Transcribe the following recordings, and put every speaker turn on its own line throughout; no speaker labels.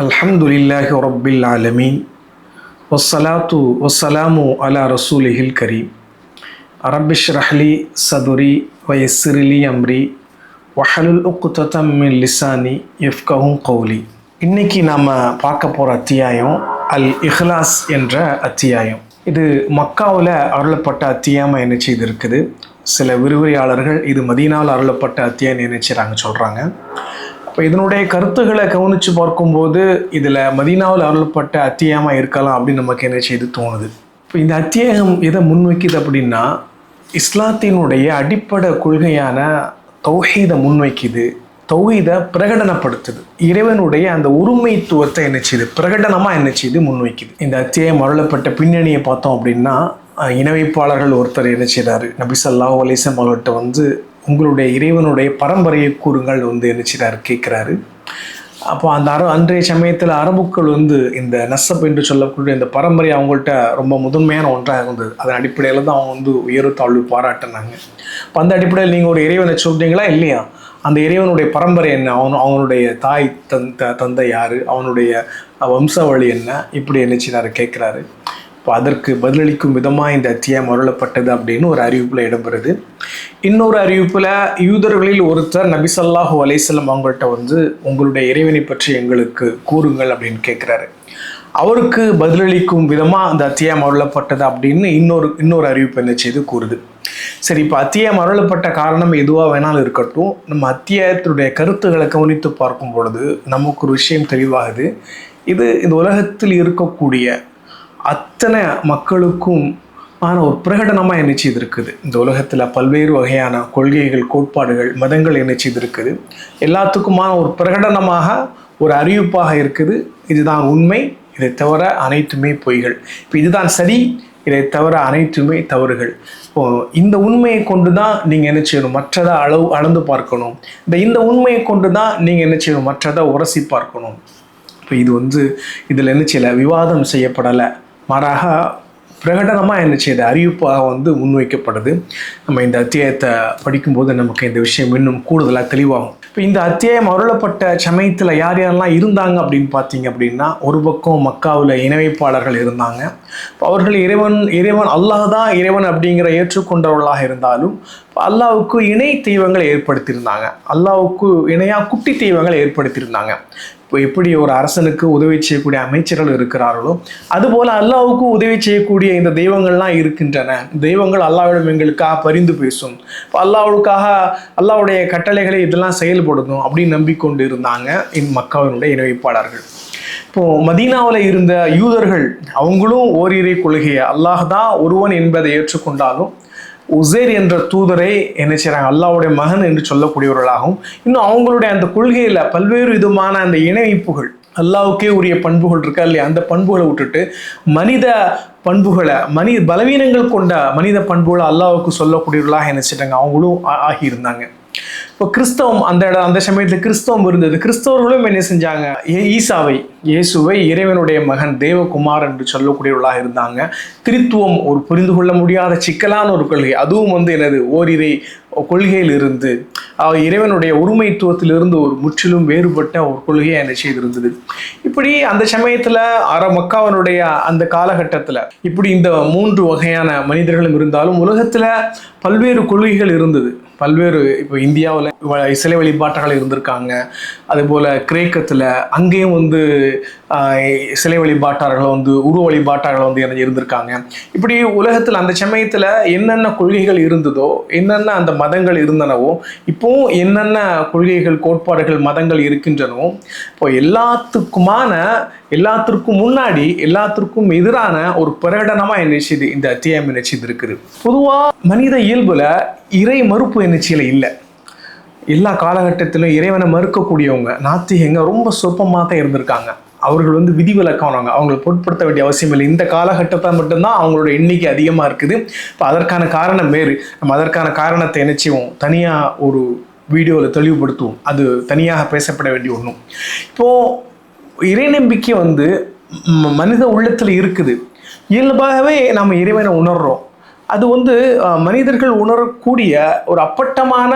அல்ஹம்துலில்லாஹி ரப்பில் ஆலமீன் வஸ்ஸலாத்து வஸ்ஸலாமு அலா ரசூலிஹில் கரீம் ரப்பிஷ்ரஹ் லி சதுரி வயஸ்ஸிர் லி அம்ரி வஹலுல் உக்ததம் மின் லிசானி யஃப்கஹு கௌலி. இன்னைக்கு நாம் பார்க்க போகிற அத்தியாயம் அல் இஹ்லாஸ் என்ற அத்தியாயம். இது மக்காவில் அருளப்பட்ட அத்தியாயமாக என்ன செய்து இருக்குது. சில விரிவுரையாளர்கள் இது மதீனாவில் அருளப்பட்ட அத்தியாயம் நினைச்சுறாங்க சொல்கிறாங்க. இப்போ இதனுடைய கருத்துக்களை கவனித்து பார்க்கும்போது இதில் மதீனாவில் அருளப்பட்ட அத்தியாயமாக இருக்கலாம் அப்படின்னு நமக்கு என்ன செய்து தோணுது. இப்போ இந்த அத்தியாயம் எதை முன்வைக்குது அப்படின்னா, இஸ்லாத்தினுடைய அடிப்படை கொள்கையான தௌஹீதை முன்வைக்குது. தௌஹீதை பிரகடனப்படுத்துது. இறைவனுடைய அந்த ஒருமைத்துவத்தை என்ன செய்யுது, பிரகடனமாக என்ன செய்து முன்வைக்குது. இந்த அத்தியாயம் அருளப்பட்ட பின்னணியை பார்த்தோம் அப்படின்னா, இனவைப்பாளர்கள் ஒருத்தர் என்ன செய்கிறாரு, நபி ஸல்லல்லாஹு அலைஹி வஸல்லம் அவர்கிட்ட உங்களுடைய இறைவனுடைய பரம்பரையை கூறுங்கள் என்ன செய்கிறாரு கேட்குறாரு. அப்போ அந்த அன்றைய சமயத்தில் அரபுக்கள் இந்த நசப் என்று சொல்லக்கூடிய இந்த பரம்பரை அவங்கள்ட்ட ரொம்ப முதன்மையான ஒன்றாக இருந்தது. அதன் அடிப்படையில் தான் அவங்க உயர்வு தாழ்வு பாராட்டினாங்க. இப்போ அந்த அடிப்படையில் நீங்கள் ஒரு இறைவனை சொல்கிறீங்களா இல்லையா, அந்த இறைவனுடைய பரம்பரை என்ன, அவனுடைய தாய் தந்தை யார், அவனுடைய வம்சாவளி என்ன, இப்படி என்ன செய்கிறாரு கேட்குறாரு. இப்போ அதற்கு பதிலளிக்கும் விதமாக இந்த அத்தியாயம் அருளப்பட்டது அப்படின்னு ஒரு அறிவிப்பில் இடம்பெறுது. இன்னொரு அறிவிப்பில் யூதர்களில் ஒருத்தர் நபி ஸல்லல்லாஹு அலைஹி வஸல்லம் அவங்கள்ட்ட உங்களுடைய இறைவனை பற்றி எங்களுக்கு கூறுங்கள் அப்படின்னு கேட்குறாரு. அவருக்கு பதிலளிக்கும் விதமாக அந்த அத்தியாயம் அருளப்பட்டது அப்படின்னு இன்னொரு அறிவிப்பு என்ன செய்து கூறுது. சரி, இப்போ அத்தியாயம் அருளப்பட்ட காரணம் எதுவாக வேணாலும் இருக்கட்டும், நம்ம அத்தியாயத்தினுடைய கருத்துக்களை கவனித்து பார்க்கும் பொழுது நமக்கு ஒரு விஷயம் தெளிவாகுது. இது இந்த உலகத்தில் இருக்கக்கூடிய அத்தனை மக்களுக்கும் ஒரு பிரகடனமாக என்ன செய்திருக்குது. இந்த உலகத்தில் பல்வேறு வகையான கொள்கைகள், கோட்பாடுகள், மதங்கள் என்ன செய்திருக்குது. எல்லாத்துக்குமான ஒரு பிரகடனமாக, ஒரு அறிவிப்பாக இருக்குது. இதுதான் உண்மை, இதை தவிர அனைத்துமே பொய்கள். இப்போ இதுதான் சரி, இதை தவிர அனைத்துமே தவறுகள். இந்த உண்மையை கொண்டு தான் நீங்கள் என்ன செய்யணும், மற்றதை அளந்து பார்க்கணும். இந்த உண்மையை கொண்டு தான் நீங்கள் என்ன செய்யணும், மற்றதை உரசி பார்க்கணும். இப்போ இது இதில் என்ன செய்யலை, விவாதம் செய்யப்படலை, மாறாக பிரகடனமாக என்ன செய்யுது, அறிவிப்பாக முன்வைக்கப்படுது. நம்ம இந்த அத்தியாயத்தை படிக்கும்போது நமக்கு இந்த விஷயம் இன்னும் கூடுதலாக தெளிவாகும். இப்போ இந்த அத்தியாயம் அருளப்பட்ட சமயத்தில் யார் யாரெல்லாம் இருந்தாங்க அப்படின்னு பார்த்தீங்க அப்படின்னா, ஒரு பக்கம் மக்காவில் இனவைப்பாளர்கள் இருந்தாங்க. அவர்கள் இறைவன் அல்லாஹ் தான் இறைவன் அப்படிங்கிற ஏற்றுக்கொண்டவர்களாக இருந்தாலும் அல்லாஹ்வுக்கு இணை தெய்வங்களை ஏற்படுத்தியிருந்தாங்க. அல்லாஹ்வுக்கு இணையாக குட்டி தெய்வங்களை ஏற்படுத்தியிருந்தாங்க. இப்போ எப்படி ஒரு அரசனுக்கு உதவி செய்யக்கூடிய அமைச்சர்கள் இருக்கிறார்களோ, அதுபோல் அல்லாஹ்வுக்கு உதவி செய்யக்கூடிய இந்த தெய்வங்கள்லாம் இருக்கின்றன. தெய்வங்கள் அல்லாஹ்விடம் எங்களுக்காக பரிந்து பேசும், இப்போ அல்லாஹ்வுடைய கட்டளைகளை இதெல்லாம் செயல்படுத்தும் அப்படின்னு நம்பிக்கொண்டு இருந்தாங்க மக்காவினுடைய இனவைப்பாளர்கள். இப்போது மதீனாவில் இருந்த யூதர்கள் அவங்களும் ஓரிரை கொள்கையை அல்லாஹ் தான் ஒருவன் என்பதை ஏற்றுக்கொண்டாலும் உசேர் என்ற தூதரை என்ன செய்கிறாங்க, அல்லாஹ்வுடைய மகன் என்று சொல்லக்கூடியவர்களாகவும், இன்னும் அவங்களுடைய அந்த கொள்கையில் பல்வேறு விதமான அந்த இணைப்புகள், அல்லாஹ்வுக்கே உரிய பண்புகள் இருக்கா இல்லையா, அந்த பண்புகளை விட்டுட்டு மனித பண்புகளை, பலவீனங்கள் கொண்ட மனித பண்புகளை அல்லாஹ்வுக்கு சொல்லக்கூடியவர்களாக என்ன செய்கிறாங்க, அவங்களும் ஆகியிருந்தாங்க. இப்போ கிறிஸ்தவம் அந்த சமயத்தில் கிறிஸ்தவம் இருந்தது. கிறிஸ்தவர்களும் என்ன செஞ்சாங்க, இயேசுவை இறைவனுடைய மகன், தேவகுமார் என்று சொல்லக்கூடியவர்களாக இருந்தாங்க. திரித்துவம் ஒரு புரிந்து கொள்ள முடியாத சிக்கலான ஒரு கொள்கை, அதுவும் என்னது, ஓரிரை கொள்கையில் இருந்து இறைவனுடைய ஒருமைத்துவத்திலிருந்து ஒரு முற்றிலும் வேறுபட்ட ஒரு கொள்கையை என்ன செய்திருந்தது. இப்படி அந்த சமயத்தில் மக்காவினுடைய அந்த காலகட்டத்தில் இப்படி இந்த 3 வகையான மனிதர்களும் இருந்தாலும் உலகத்தில் பல்வேறு கொள்கைகள் இருந்தது. இப்போ இந்தியாவில் சிலை வழிபாட்டர்கள் இருந்திருக்காங்க. அதுபோல் கிரேக்கத்தில் அங்கேயும் சிலை வழிபாட்டார்கள் உருவ வழிபாட்டார்கள் இருந்திருக்காங்க. இப்படி உலகத்தில் அந்த சமயத்தில் என்னென்ன கொள்கைகள் இருந்ததோ, என்னென்ன அந்த மதங்கள் இருந்தனவோ, இப்போவும் என்னென்ன கொள்கைகள், கோட்பாடுகள், மதங்கள் இருக்கின்றனவோ, இப்போ எல்லாத்திற்கும் முன்னாடி எல்லாத்திற்கும் எதிரான ஒரு பிரகடனமாக என்ன செய்யுது இந்த அத்தியாயம் என்ன செய்து இருக்குது. பொதுவாக மனித இயல்புல இறை மறுப்பு எண்ணிக்கையில் இல்லை. எல்லா காலகட்டத்திலும் இறைவனை மறுக்கக்கூடியவங்க, நாத்திகங்க ரொம்ப சொற்பமாக தான் இருந்திருக்காங்க. அவர்கள் விதிவிலக்கானவங்க, அவங்களை பொருட்படுத்த வேண்டிய அவசியம் இல்லை. இந்த காலகட்டத்தை மட்டும்தான் அவங்களோட எண்ணிக்கை அதிகமாக இருக்குது. இப்போ அதற்கான காரணம் வேறு. நம்ம அதற்கான காரணத்தை என்ன செய்வோம், தனியாக ஒரு வீடியோவில் தெளிவுபடுத்துவோம். அது தனியாக பேசப்பட வேண்டிய ஒன்றும். இப்போது இறை நம்பிக்கை மனித உள்ளத்தில் இருக்குது. இயல்பாகவே நாம் இறைவனை உணர்கிறோம். அது வந்து மனிதர்கள் உணரக்கூடிய ஒரு அப்பட்டமான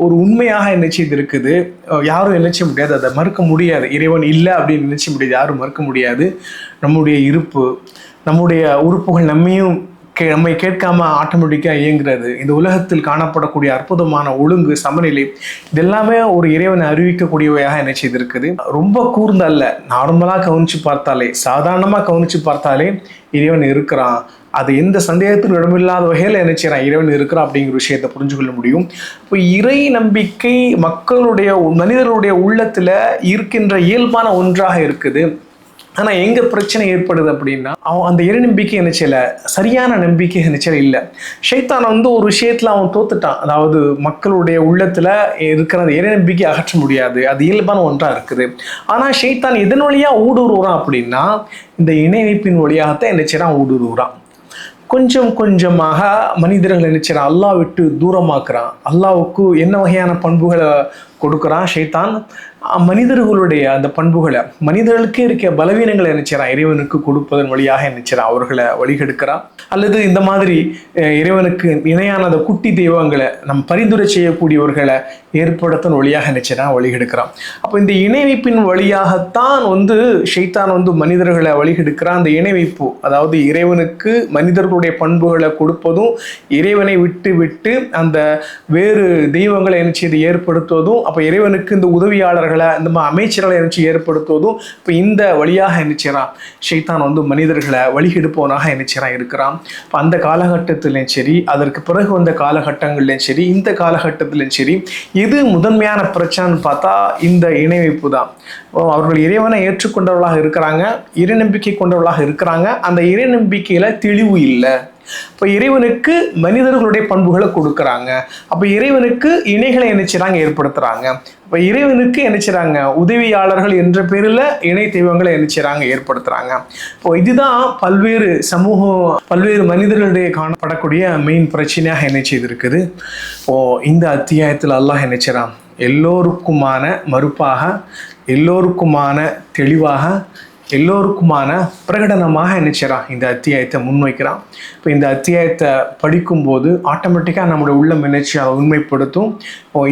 ஒரு உண்மையாக என்ன செய்து இருக்குது. யாரும் என்ன செய்ய முடியாது, அதை மறுக்க முடியாது. இறைவன் இல்லை அப்படின்னு நினைச்ச முடியாது, யாரும் மறுக்க முடியாது. நம்முடைய இருப்பு, நம்முடைய உறுப்புகள் நம்மை கேட்காம ஆட்டோமேட்டிக்காக இயங்குறது, இந்த உலகத்தில் காணப்படக்கூடிய அற்புதமான ஒழுங்கு, சமநிலை, இதெல்லாமே ஒரு இறைவனை அறிவிக்கக்கூடியவையாக என்ன செய்திருக்குது. ரொம்ப கூர்ந்த அல்ல, நார்மலாக கவனித்து பார்த்தாலே, சாதாரணமாக கவனித்து பார்த்தாலே இறைவன் இருக்கிறான். அது எந்த சந்தேகத்திலும் இடமில்லாத வகையில் என்ன செய்யறான், இறைவன் இருக்கிறான் அப்படிங்கிற விஷயத்தை புரிஞ்சு கொள்ள முடியும். இப்போ இறை நம்பிக்கை மனிதர்களுடைய உள்ளத்தில் இருக்கின்ற இயல்பான ஒன்றாக இருக்குது. ஆனால் எங்கே பிரச்சனை ஏற்படுது அப்படின்னா, அந்த இறை நம்பிக்கை என்ன செய்யலை, சரியான நம்பிக்கை என்ன செய்யலை இல்லை. ஷைத்தான் வந்து ஒரு விஷயத்தில் அவன் தோத்துட்டான். அதாவது மக்களுடைய உள்ளத்தில் இருக்கிற அந்த இறை நம்பிக்கை அகற்ற முடியாது, அது இயல்பான ஒன்றாக இருக்குது. ஆனால் ஷைத்தான் எதன் வழியாக ஊடுருவுறான் அப்படின்னா, இந்த இணைப்பின் வழியாகத்தான் என்ன செய்யறான், ஊடுருவுறான். கொஞ்சம் கொஞ்சமாக மனிதர்கள் என்ன செய்யறான், அல்லாஹ் விட்டு தூரமாக்குறான். அல்லாஹ்வுக்கு என்ன வகையான பண்புகளை கொடுக்குறான் ஷைத்தான், மனிதர்களுடைய அந்த பண்புகளை, மனிதர்களுக்கே இருக்க பலவீனங்களை என்ன செய்யறான், இறைவனுக்கு கொடுப்பதன் வழியாக என்ன செய்யறான், அவர்களை வழிகெடுக்கிறான். அல்லது இந்த மாதிரி இறைவனுக்கு இணையான அந்த குட்டி தெய்வங்களை நம் பரிந்துரை செய்யக்கூடியவர்களை ஏற்படுத்தின் வழியாக என்ன செய்யறான், வழிகெடுக்கிறான். அப்போ இந்த இணைவைப்பின் வழியாகத்தான் வந்து ஷைத்தான் வந்து மனிதர்களை வழிகெடுக்கிறான். அந்த இணைவைப்பு, அதாவது இறைவனுக்கு மனிதர்களுடைய பண்புகளை கொடுப்பதும், இறைவனை விட்டு விட்டு அந்த வேறு தெய்வங்களை என்ன செய்து ஏற்படுத்துவதும், அப்போ இறைவனுக்கு இந்த உதவியாளர்களை, இந்த அமைச்சர்களை என்ன ஏற்படுத்துவதும், இப்போ இந்த வழியாக என்ன செய்யறான், ஷைத்தான் வந்து மனிதர்களை வழிகெடுப்பவனாக என்ன செய்யறான் இருக்கிறான். இப்போ அந்த காலகட்டத்திலையும் சரி, அதற்கு பிறகு வந்த காலகட்டங்கள்லையும் சரி, இந்த காலகட்டத்திலையும் சரி, இது முதன்மையான பிரச்சனைன்னு பார்த்தா இந்த இணைவைப்பு தான். அவர்கள் இறைவனை ஏற்றுக்கொண்டவர்களாக இருக்கிறாங்க, இறை நம்பிக்கை கொண்டவர்களாக இருக்கிறாங்க. அந்த இறை நம்பிக்கையில தெளிவு இல்லை. இப்போ இறைவனுக்கு மனிதர்களுடைய பண்புகளை கொடுக்குறாங்க. அப்போ இறைவனுக்கு இணைகளை என்ன செய்றாங்க, ஏற்படுத்துறாங்க. இப்போ இறைவனுக்கு என்ன செய்றாங்க, உதவியாளர்கள் என்ற பேரில் இணை தெய்வங்களை என்ன செய்றாங்க, ஏற்படுத்துறாங்க. இப்போ இதுதான் பல்வேறு மனிதர்களுடைய காணப்படக்கூடிய மெயின் பிரச்சனையாக என்ன செய்திருக்குது. இந்த அத்தியாயத்தில் அல்லாஹ் என்ன செய்றான், எல்லோருக்குமான மறுப்பாக, எல்லோருக்குமான தெளிவாக, எல்லோருக்குமான பிரகடனமாக என்ன செய்றான், இந்த அத்தியாயத்தை முன்வைக்கிறான். இப்போ இந்த அத்தியாயத்தை படிக்கும்போது ஆட்டோமேட்டிக்காக நம்முடைய உள்ளம் நினைச்சு அதை உண்மைப்படுத்தும்.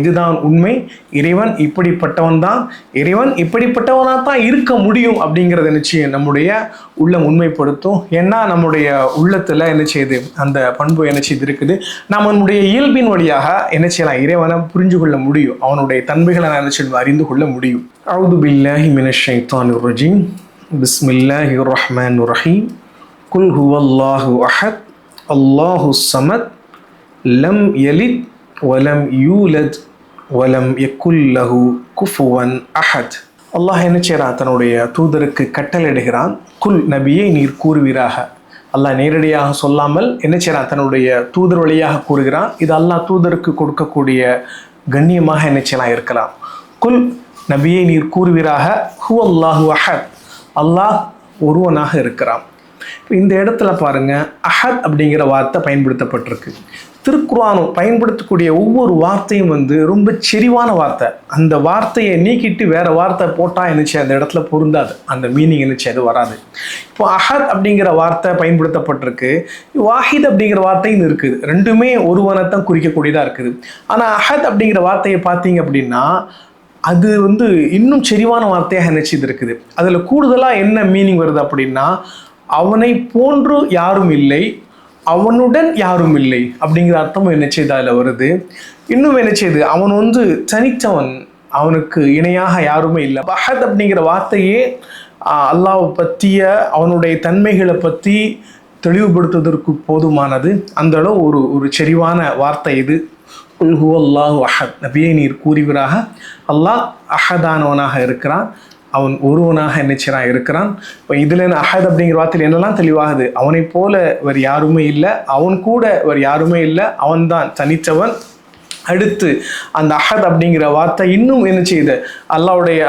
இதுதான் உண்மை, இறைவன் இப்படிப்பட்டவன் தான், இறைவன் இப்படிப்பட்டவனாக தான் இருக்க முடியும் அப்படிங்கிறத நிச்சயம் நம்முடைய உள்ளம் உண்மைப்படுத்தும். ஏன்னா நம்முடைய உள்ளத்தில் என்ன செய்யுது, அந்த பண்பு என்ன செய்து இருக்குது. நாம் நம்முடைய இயல்பின் வழியாக என்ன செய்யலாம், இறைவனை புரிஞ்சு கொள்ள முடியும், அவனுடைய தன்மைகளை என்ன செய்ய அறிந்து கொள்ள முடியும். அஊது பில்லாஹி மினஷ் ஷைத்தானிர் ரஜீம். பிஸ்மில்லாஹிர் ரஹ்மானிர் ரஹீம். குல் ஹுவல்லாஹு அஹத் அல்லாஹுஸ் ஸமத் லம் யலித் வலம் யூலத் வலம் யகுல் லஹு குஃபுவன் அஹத். அல்லாஹ் என்ன செய்கிறான், தன்னுடைய தூதருக்கு கட்டளையிடுகிறான். குல், நபியை நீர் கூறுவீராக. அல்லாஹ் நேரடியாக சொல்லாமல் என்ன செய்கிறான், தன்னுடைய தூதர் வழியாக கூறுகிறான். இது அல்லாஹ் தூதருக்கு கொடுக்கக்கூடிய கண்ணியமாக என்ன செய்யலாம் இருக்கலாம். குல், நபியை நீர் கூறுவீராக, ஹுவல்லாஹு அஹத், அல்லாஹ் ஒருவனாக இருக்கிறான். இப்போ இந்த இடத்துல பாருங்க, அஹத் அப்படிங்கிற வார்த்தை பயன்படுத்தப்பட்டிருக்கு. திருக்குர்ஆனும் பயன்படுத்தக்கூடிய ஒவ்வொரு வார்த்தையும் வந்து ரொம்ப செறிவான வார்த்தை. அந்த வார்த்தையை நீக்கிட்டு வேற வார்த்தை போட்டால் என்னச்சு அந்த இடத்துல பொருந்தாது, அந்த மீனிங் என்னச்சு அது வராது. இப்போ அஹத் அப்படிங்கிற வார்த்தை பயன்படுத்தப்பட்டிருக்கு, வாஹித் அப்படிங்கிற வார்த்தையும் இருக்குது. ரெண்டுமே ஒருவனைத்தான் குறிக்கக்கூடியதாக இருக்குது. ஆனால் அஹத் அப்படிங்கிற வார்த்தையை பார்த்தீங்க அப்படின்னா அது வந்து இன்னும் செறிவான வார்த்தையாக நினைச்சது இருக்குது. அதில் கூடுதலாக என்ன மீனிங் வருது அப்படின்னா, அவனை போன்று யாரும் இல்லை, அவனுடன் யாரும் இல்லை அப்படிங்கிற அர்த்தமும் என்ன செய்து அதில் வருது. இன்னும் என்ன செய்யுது, அவன் வந்து தனித்தவன், அவனுக்கு இணையாக யாருமே இல்லை. அஹத் அப்படிங்கிற வார்த்தையே அல்லாஹ்வை பற்றிய அவனுடைய தன்மைகளை பற்றி தெளிவுபடுத்துவதற்கு போதுமானது. அந்த அளவு ஒரு செறிவான வார்த்தை இது. குல் ஹுவல்லாஹு அஹத், நபியை நீர் கூறுவீராக, அல்லாஹ் அஹதானவனாக இருக்கிறான், அவன் ஒருவனாக நிச்சயனாக இருக்கிறான். இப்போ இதில் அஹத் அப்படிங்கிற வார்த்தையில் என்னெல்லாம் தெளிவாகுது, அவனை போல வேறு யாருமே இல்லை, அவன் கூட வேறு யாருமே இல்லை, அவன்தான் தனித்தவன். அடுத்து அந்த அஹத் அப்படிங்கிற வார்த்தை இன்னும் என்ன செய்யுது, அல்லாஹ்வுடைய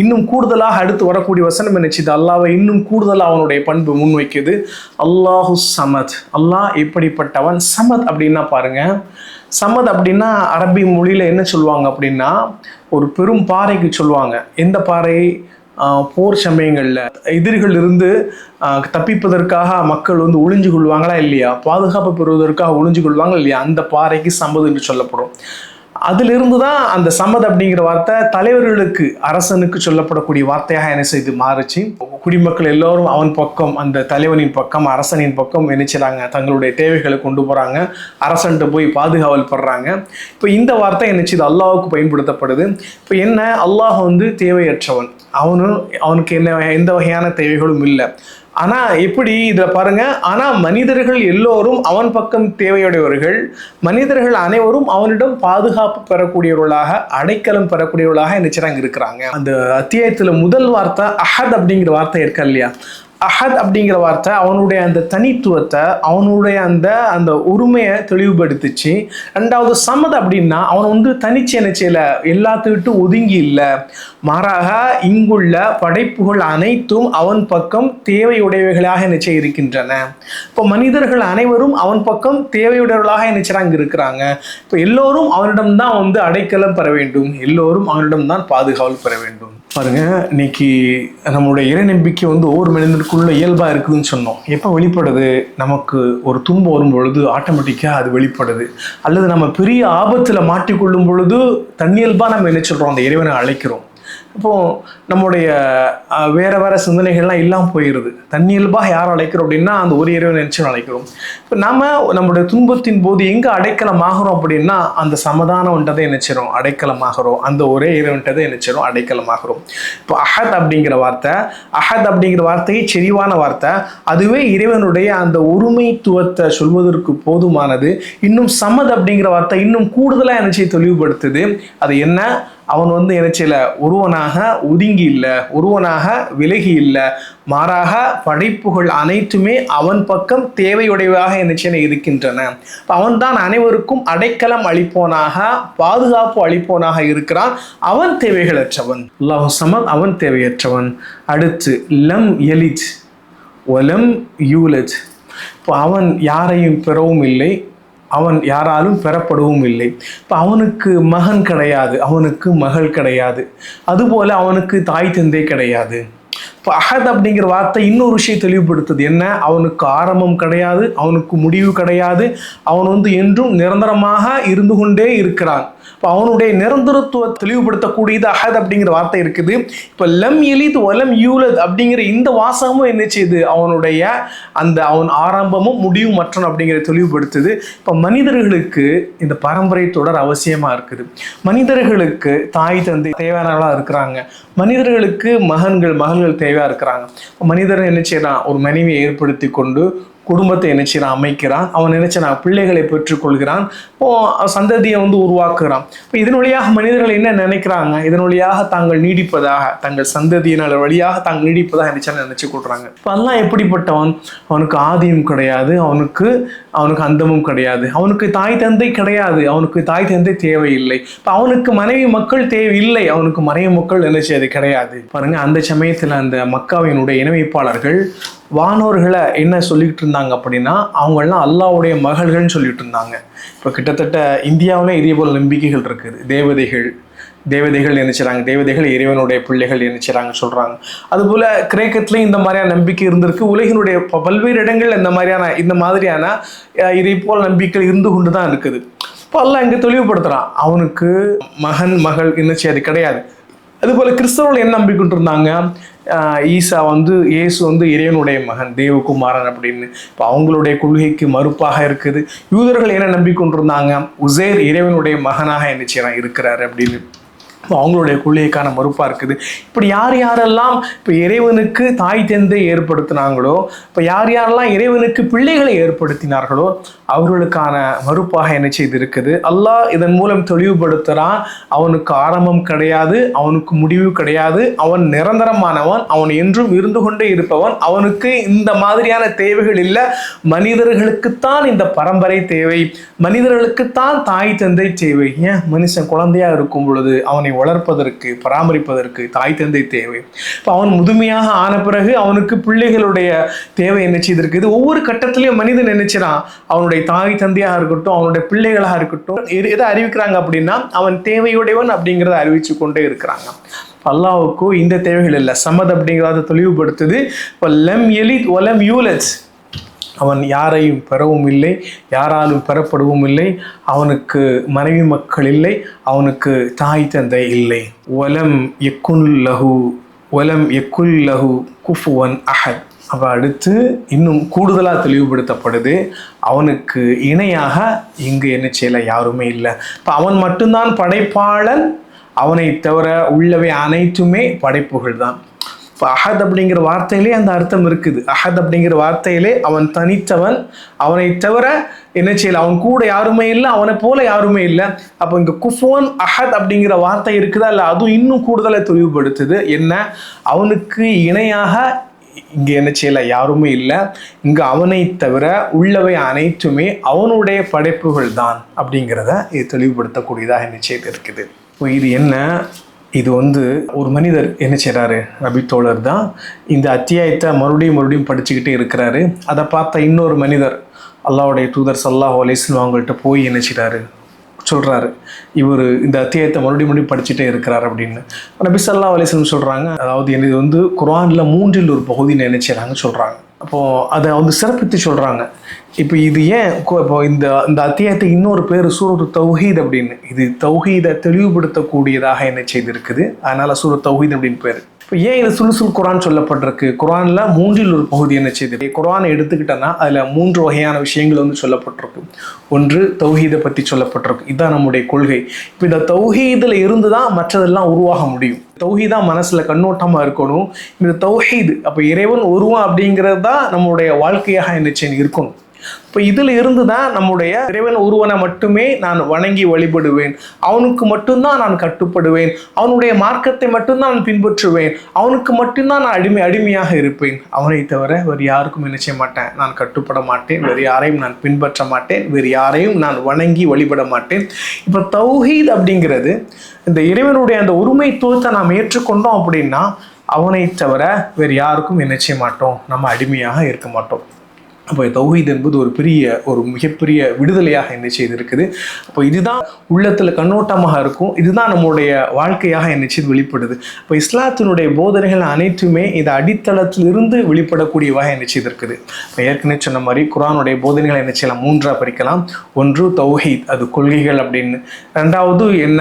இன்னும் கூடுதலாக அடுத்து வரக்கூடிய வசனம் என்ன செய்யுது, அல்லாஹ்வை இன்னும் கூடுதலாக அவனுடைய பண்பு முன்வைக்குது. அல்லாஹு சமத், அல்லாஹ் எப்படிப்பட்டவன். சமத் அப்படின்னா பாருங்க, சமத் அப்படின்னா அரபி மொழியில் என்ன சொல்லுவாங்க அப்படின்னா, ஒரு பெரும் பாறைக்கு சொல்லுவாங்க. எந்த பாறை, போர் சமயங்களில் எதிரிகள் இருந்து தப்பிப்பதற்காக மக்கள் வந்து ஒளிஞ்சு கொள்வாங்களா இல்லையா, பாதுகாப்பு பெறுவதற்காக ஒளிஞ்சு கொள்வாங்க இல்லையா, அந்த பாறைக்கு சமது என்று சொல்லப்படும். அதிலிருந்து தான் அந்த சமத் அப்படிங்கிற வார்த்தை தலைவர்களுக்கு, அரசனுக்கு சொல்லப்படக்கூடிய வார்த்தையாக என்ன செய்து மாறுச்சு. குடிமக்கள் எல்லோரும் அவன் பக்கம், அந்த தலைவனின் பக்கம், அரசனின் பக்கம் நினைச்சாங்க, தங்களுடைய தேவைகளை கொண்டு போறாங்க, அரசன்ட்டு போய் பாதுகாவல் படுறாங்க. இப்போ இந்த வார்த்தை என்ன செய்து அல்லாஹ்வுக்கு பயன்படுத்தப்படுது. இப்போ என்ன, அல்லாஹ் வந்து தேவையற்றவன், அவனுக்கு என்ன எந்த வகையான தேவைகளும் இல்லை. ஆனா எப்படி இதில் பாருங்க, ஆனா மனிதர்கள் எல்லோரும் அவன் பக்கம் தேவையுடையவர்கள், மனிதர்கள் அனைவரும் அவனிடம் பாதுகாப்பு பெறக்கூடியவர்களாக, அடைக்கலம் பெறக்கூடியவர்களாக நினைச்சாங்க இருக்கிறாங்க. அந்த அத்தியாயத்துல முதல் வார்த்தை அஹத் அப்படிங்கிற வார்த்தை இருக்கா இல்லையா, அஹத் அப்படிங்கிற வார்த்தை அவனுடைய அந்த தனித்துவத்தை, அவனுடைய அந்த உரிமையை தெளிவுபடுத்துச்சு. ரெண்டாவது சமத் அப்படின்னா அவன் வந்து தனிச்சு என்ன செய்யல, எல்லாத்தை விட்டு ஒதுங்கி இல்லை, மாறாக இங்குள்ள படைப்புகள் அனைத்தும் அவன் பக்கம் தேவையுடையவைகளாக என்ன செய்ய இருக்கின்றன. இப்போ மனிதர்கள் அனைவரும் அவன் பக்கம் தேவையுடையவர்களாக என்ன செய்றாங்க இருக்கிறாங்க. இப்போ எல்லோரும் அவனிடம்தான் வந்து அடைக்கலம் பெற வேண்டும், எல்லோரும் அவனிடம்தான் பாதுகாவல் பெற வேண்டும். பாருங்க, இன்னைக்கு நம்மளுடைய இறை நம்பிக்கை வந்து ஒவ்வொரு மனிதனுக்குள்ள இயல்பா இருக்குதுன்னு சொன்னோம். எப்போ வெளிப்படுது, நமக்கு ஒரு துன்பம் வரும் பொழுது ஆட்டோமேட்டிக்காக அது வெளிப்படுது. அல்லது நம்ம பெரிய ஆபத்தில் மாட்டிக்கொள்ளும் பொழுது தன்னியல்பா நம்ம என்ன சொல்றோம், அந்த இறைவனை அழைக்கிறோம். இப்போ நம்முடைய வேற சிந்தனைகள்லாம் இல்லாமல் போயிடுது. தன்னியல்பாக யார் அழைக்கிறோம் அப்படின்னா அந்த ஒரு இறைவனை நினைச்சு அழைக்கிறோம். இப்போ நம்முடைய துன்பத்தின் போது எங்கே அடைக்கலமாகிறோம் அப்படின்னா அந்த சமாதானம் ஒன்றதை நினைச்சிடும் அடைக்கலமாகிறோம், அந்த ஒரே இறைவன்ட்டதை நினைச்சிடும் அடைக்கலமாகிறோம். இப்போ அஹத் அப்படிங்கிற வார்த்தையை செறிவான வார்த்தை, அதுவே இறைவனுடைய அந்த ஒருமைத்துவத்தை சொல்வதற்கு போதுமானது. இன்னும் சமத் அப்படிங்கிற வார்த்தை இன்னும் கூடுதலாக நினைச்சு தெளிவுபடுத்துது. அது என்ன, அவன் வந்து நினைச்சல ஒருவனாக ஒதுங்கி இல்லை, ஒருவனாக விலகி இல்லை, மாறாக படைப்புகள் அனைத்துமே அவன் பக்கம் தேவையுடையவாக நினைச்சன இருக்கின்றன. அவன் தான் அனைவருக்கும் அடைக்கலம் அளிப்போனாக, பாதுகாப்பு அளிப்போனாக இருக்கிறான். அவன் தேவைகளற்றவன், அல்லாஹ் சமத், அவன் தேவையற்றவன். அடுத்து லம் யலித் வலம் யூலத், இப்போ அவன் யாரையும் பெறவும் இல்லை, அவன் யாராலும் பெறப்படவும் இல்லை. இப்போ அவனுக்கு மகன் கிடையாது, அவனுக்கு மகள் கிடையாது, அதுபோல அவனுக்கு தாய் தந்தை கிடையாது. இப்போ அஹத் அப்படிங்கிற வார்த்தை இன்னொரு விஷயம் தெளிவுபடுத்துது. என்ன, அவனுக்கு ஆரம்பம் கிடையாது, அவனுக்கு முடிவு கிடையாது, அவன் வந்து என்றும் நிரந்தரமாக இருந்து கொண்டே இருக்கிறான். இப்போ அவனுடைய நிரந்தரத்துவ தெளிவுபடுத்தக்கூடியது அஹத் அப்படிங்கிற வார்த்தை இருக்குது. இப்போ லம் யலித் வலம் யூலத் அப்படிங்கிற இந்த வாசகமும் என்ன செய்யுது, அவனுடைய அவன் ஆரம்பமும் முடிவும் மற்றன் அப்படிங்கிற தெளிவுபடுத்துது. இப்போ மனிதர்களுக்கு இந்த பரம்பரை தொடர் அவசியமா இருக்குது. மனிதர்களுக்கு தாய் தந்தை தேவையானவர்களா இருக்கிறாங்க, மனிதர்களுக்கு மகள்கள் தேவையா இருக்கிறாங்க. மனிதர் என்ன செய்யறான், ஒரு மனைவியை ஏற்படுத்தி கொண்டு குடும்பத்தை நினைச்சான் அமைக்கிறான், அவன் நினைச்சான் பிள்ளைகளை பெற்றுக்கொள்கிறான், சந்ததியை வந்து உருவாக்குகிறான். இப்போ இதன் வழியாக மனிதர்கள் என்ன நினைக்கிறாங்க, இதன் வழியாக தாங்கள் நீடிப்பதாக, தங்கள் சந்ததியினால் வழியாக தாங்கள் நீடிப்பதாக நினைச்சு கொள்றாங்க. இப்போ எல்லாம் எப்படிப்பட்டவன், அவனுக்கு ஆதியும் கிடையாது, அவனுக்கு அந்தமும் கிடையாது, அவனுக்கு தாய் தந்தை கிடையாது, அவனுக்கு தாய் தந்தை தேவையில்லை, இப்போ அவனுக்கு மனைவி மக்கள் தேவையில்லை, அவனுக்கு மனைவி மக்கள் நினைச்சது கிடையாது. பாருங்க, அந்த சமயத்தில் அந்த மக்காவினுடைய இனவைப்பாளர்கள் வானோர்களை என்ன சொல்லிக்கிட்டு இருந்தாங்க அப்படின்னா, அவங்கெல்லாம் அல்லாஹ்வுடைய மகள்கள்னு சொல்லிட்டு இருந்தாங்க. இப்போ கிட்டத்தட்ட இந்தியாவிலே இதே போல் நம்பிக்கைகள் இருக்குது. தேவதைகள் நினைச்சாங்க, தேவதைகள் இறைவனுடைய பிள்ளைகள் நினைச்சாங்க சொல்றாங்க. அதுபோல கிரேக்கத்திலையும் இந்த மாதிரியான நம்பிக்கை இருந்திருக்கு. உலகினுடைய பல்வேறு இடங்கள்ல இந்த மாதிரியான இதை போல் நம்பிக்கை இருந்து கொண்டு தான் இருக்குது. இப்போ அல்லாஹ் இங்கே தெளிவுபடுத்துறான், அவனுக்கு மகன் மகள் நினைச்சு அது கிடையாது. அதுபோல கிறிஸ்தவர்கள் என்ன நம்பிக்கிட்டு இருந்தாங்க, இயேசு வந்து இறைவனுடைய மகன், தேவகுமாரன் அப்படின்னு. இப்போ அவங்களுடைய கொள்கைக்கு மறுப்பாக இருக்குது. யூதர்கள் என்ன நம்பிக்கொண்டிருந்தாங்க, உசேர் இறைவனுடைய மகனாக என்ன செய்யறான் இருக்கிறாரு அப்படின்னு. அவங்களுடைய கொள்கைக்கான மறுப்பாக இருக்குது. இப்படி யாரெல்லாம் இப்போ இறைவனுக்கு தாய் தந்தை ஏற்படுத்தினாங்களோ, இப்போ யாரெல்லாம் இறைவனுக்கு பிள்ளைகளை ஏற்படுத்தினார்களோ அவர்களுக்கான மறுப்பாக என்ன செய்து இருக்குது. அல்லாஹ் இதன் மூலம் தெளிவுபடுத்துகிறான், அவனுக்கு ஆரம்பம் கிடையாது, அவனுக்கு முடிவு கிடையாது, அவன் நிரந்தரமானவன், அவன் என்றும் இருந்து கொண்டே இருப்பவன், அவனுக்கு இந்த மாதிரியான தேவைகள் இல்லை. மனிதர்களுக்குத்தான் இந்த பரம்பரை தேவை, மனிதர்களுக்குத்தான் தாய் தந்தை தேவை. ஏன், மனுஷன் குழந்தையா இருக்கும் பொழுது அவனை வளர்ப்பதற்கு பராமரிப்பதற்கு தாய் தந்தை தேவை. இப்போ அவன் முதுமையாக ஆன பிறகு அவனுக்கு பிள்ளைகளுடைய தேவை என்ன செய்திருக்குது. ஒவ்வொரு கட்டத்திலையும் மனிதன் நினைச்சான் அவனுடைய தாய் தந்தையாக இருக்கட்டும், அவனுடைய பிள்ளைகளாக இருக்கட்டும், எதை அறிவிக்கிறாங்க அப்படின்னா அவன் தேவையுடையவன் அப்படிங்கிறத அறிவிச்சு கொண்டே இருக்கிறாங்க. அல்லாஹ்வுக்கு இந்த தேவைகள் இல்லை. சமத் அப்படிங்கிறத தெளிவுபடுத்துது. இப்போ லம் யலித் வலம் யூலத், அவன் யாரையும் பெறவும் இல்லை, யாராலும் பெறப்படவும் இல்லை, அவனுக்கு மனைவி மக்கள் இல்லை, அவனுக்கு தாய் தந்தை இல்லை. வலம் யக்குல் லஹு குஃபுவன் அஹத். அப்போ அடுத்து இன்னும் கூடுதலாக தெளிவுபடுத்தப்படுது, அவனுக்கு இணையாக இங்கு என்ன செய்யலை, யாருமே இல்லை. இப்போ அவன் மட்டும்தான் படைப்பாளன், அவனை தவிர உள்ளவை அனைத்துமே படைப்புகள் தான். இப்போ அஹத் அப்படிங்கிற வார்த்தையிலே அந்த அர்த்தம் இருக்குது. அஹத் அப்படிங்கிற வார்த்தையிலே அவன் தனித்தவன், அவனை தவிர என்ன செய்யல, அவன் கூட யாருமே இல்லை, அவனை போல யாருமே இல்லை. அப்போ இங்கே குஃபுவன் அஹத் அப்படிங்கிற வார்த்தை இருக்குதா இல்லை, அதுவும் இன்னும் கூடுதலாக தெளிவுபடுத்துது. என்ன, அவனுக்கு இணையாக இங்கே என்ன செய்யல, யாருமே இல்லை, இங்கே அவனை தவிர உள்ளவை அனைத்துமே அவனுடைய படைப்புகள் தான் அப்படிங்கிறத இது தெளிவுபடுத்தக்கூடியதாக என்ன செய்து இருக்குது. இப்போ இது என்ன, இது ஒரு மனிதர் என்ன செய்கிறாரு, நபி தோழர் தான் இந்த அத்தியாயத்தை மறுபடியும் படிச்சுக்கிட்டே இருக்கிறாரு. அதை பார்த்த இன்னொரு மனிதர் அல்லாஹ்வுடைய தூதர் ஸல்லல்லாஹு அலைஹி வஸல்லம் அவங்கள்ட்ட போய் என்ன செய்கிறாரு, சொல்கிறாரு, இவர் இந்த அத்தியாயத்தை மறுபடியும் படிச்சுட்டே இருக்கிறார் அப்படின்னு. நபி ஸல்லல்லாஹு அலைஹி வஸல்லம் சொல்கிறாங்க, அதாவது இது குர்ஆனில் 1/3 பகுதி நினைச்சாங்க சொல்கிறாங்க. அப்போது அதை சிறப்பித்து சொல்கிறாங்க. இப்போ இது ஏன் இப்போ இந்த அத்தியாயத்துக்கு இன்னொரு பேர் சூரத்து தௌஹீத் அப்படின்னு. இது தௌஹீதை தெளிவுபடுத்தக்கூடியதாக என்ன செய்திருக்குது, அதனால் சூரத் தௌஹீத் அப்படின்னு பேர். இப்போ ஏன் இது சுல்சுல் குர்ஆன் சொல்லப்பட்டிருக்கு, குர்ஆனில் 1/3 பகுதி என்ன செய்யுது. குர்ஆனை எடுத்துக்கிட்டோன்னா அதில் 3 வகையான விஷயங்கள் சொல்லப்பட்டிருக்கு. ஒன்று தௌஹீதை பற்றி சொல்லப்பட்டிருக்கு, இதுதான் நம்முடைய கொள்கை. இப்போ இந்த தௌஹீதில் இருந்து தான் மற்றதெல்லாம் உருவாக முடியும். தௌஹீதா மனசில் கண்ணோட்டமாக இருக்கணும். இந்த தௌஹீத் அப்போ இறைவன் ஒருவன் அப்படிங்கிறது தான் நம்முடைய வாழ்க்கையாக என்ன செய்யணும் இருக்கணும். இப்போ இதில் இருந்து தான் நம்முடைய இறைவன் ஒருவனை மட்டுமே நான் வணங்கி வழிபடுவேன், அவனுக்கு மட்டும்தான் நான் கட்டுப்படுவேன், அவனுடைய மார்க்கத்தை மட்டும்தான் நான் பின்பற்றுவேன், அவனுக்கு மட்டும்தான் நான் அடிமையாக இருப்பேன், அவனை தவிர வேறு யாருக்கும் என்ன செய்ய மாட்டேன், நான் கட்டுப்பட மாட்டேன், வேறு யாரையும் நான் பின்பற்ற மாட்டேன், வேறு யாரையும் நான் வணங்கி வழிபட மாட்டேன். இப்போ தௌஹீத் அப்படிங்கிறது இந்த இறைவனுடைய அந்த ஒருமைத்துவத்தை நாம் ஏற்றுக்கொண்டோம் அப்படின்னா அவனை தவிர வேறு யாருக்கும் என்ன செய்ய மாட்டோம், நம்ம அடிமையாக இருக்க மாட்டோம். அப்போ தௌஹீத் என்பது ஒரு மிகப்பெரிய விடுதலையாக என்ன செய்திருக்குது. அப்போ இதுதான் உள்ளத்தில் கண்ணோட்டமாக இருக்கும், இதுதான் நம்முடைய வாழ்க்கையாக என்ன செய்து வெளிப்படுது. இப்போ இஸ்லாத்தினுடைய போதனைகள் அனைத்துமே இந்த அடித்தளத்திலிருந்து வெளிப்படக்கூடியவாக என்ன செய்திருக்குது. இப்போ ஏற்கனவே சொன்ன மாதிரி குர்ஆனுடைய போதனைகளை என்ன செய்யலாம், 3ஆக பிரிக்கலாம். ஒன்று தௌஹீத், அது கொள்கைகள் அப்படின்னு. ரெண்டாவது என்ன,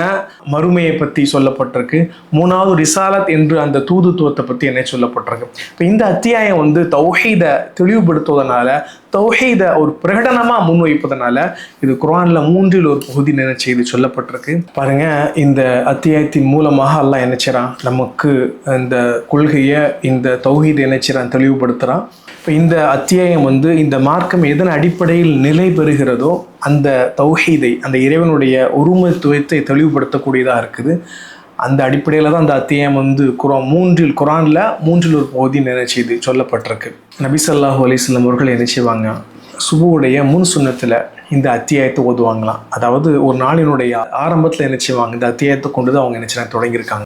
மறுமையை பற்றி சொல்லப்பட்டிருக்கு. மூணாவது ரிசாலத் என்று அந்த தூதுத்துவத்தை பற்றி என்ன சொல்லப்பட்டிருக்கு. இப்போ இந்த அத்தியாயம் தௌஹீதை தெளிவுபடுத்துவதனால, தௌஹீதை ஒரு பிரகடனமாக முன்வைப்பதனால இது குர்ஆனில் 1/3 பகுதி செய்து சொல்லப்பட்டிருக்கு. பாருங்க, இந்த அத்தியாயத்தின் மூலமாக அல்லாஹ் என்ன செய்றான், நமக்கு இந்த கொள்கையை இந்த தௌஹீதை என்ன செய்றான், தெளிவுபடுத்துகிறான். இப்போ இந்த அத்தியாயம் இந்த மார்க்கம் எதன் அடிப்படையில் நிலை பெறுகிறதோ அந்த தௌஹீதை, அந்த இறைவனுடைய ஒருமைத்துவத்தை தெளிவுபடுத்தக்கூடியதாக இருக்குது. அந்த அடிப்படையில் தான் அந்த அத்தியாயம் குர்ஆனில் 1/3 பகுதி செய்து சொல்லப்பட்டிருக்கு. நபி ஸல்லல்லாஹு அலைஹி வஸல்லம் அவர்கள் என்ன செய்வாங்க, சுபுவுடைய முன் சுன்னத்தில் இந்த அத்தியாயத்தை ஓதுவாங்களாம். அதாவது ஒரு நாளினுடைய ஆரம்பத்தில் என்ன செய்வாங்க, இந்த அத்தியாயத்தை கொண்டு தான் அவங்க என்ன செய்ய தொடங்கியிருக்காங்க.